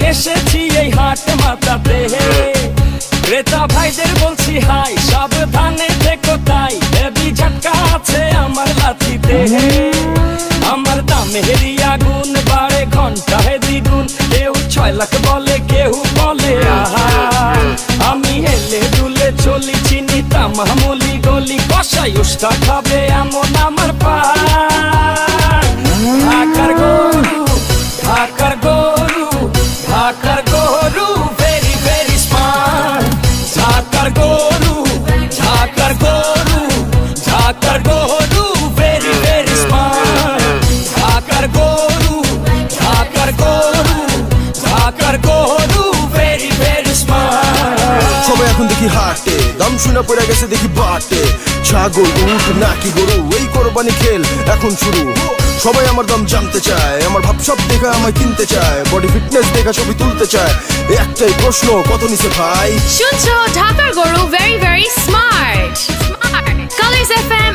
এসেছি এই হাট মাতাতে, ক্রেতা ভাইদের বলছি হাই, সাবধানে থেকো তাই, হেভি ঝটকা আছে আমার লাঠিতে। আমার দামেরই আগুন বাড়ে ঘন্টায় দ্বিগুণ, কেউ 6 লাখ বলে কেউ বলে আহা। আমি হেলে দুলে চলি চিনি তামামুলি গলি, কষাই উষ্টা খাবে এমন আমার পান। ঢাকার গরু, ঢাকার গরু, ঢাকার গরু ভেরি ভেরি স্মার্ট। ঢাকার গরু, ঢাকার গরু, ঢাকার গরু ভেরি ভেরি স্মার্ট। ঢাকার গরু, ঢাকার গরু, ঢাকার গরু ভেরি ভেরি স্মার্ট। সবাই এখন দেখি হাটে, দাম শুনে পড়ে গেছে দেখি বাটে। ছাগল, উট নাকি গরু, এই কোরবানি খেল এখন শুরু। সবাই আমার দাম জানতে চায়, আমার ভাব সব দেখা আমায় কিনতে চায়, বডি ফিটনেস দেখা ছবি তুলতে চায়। একটাই প্রশ্ন, কত নিছে ভাই? শুনছো ঢাকার গরু very very smart. Colours FM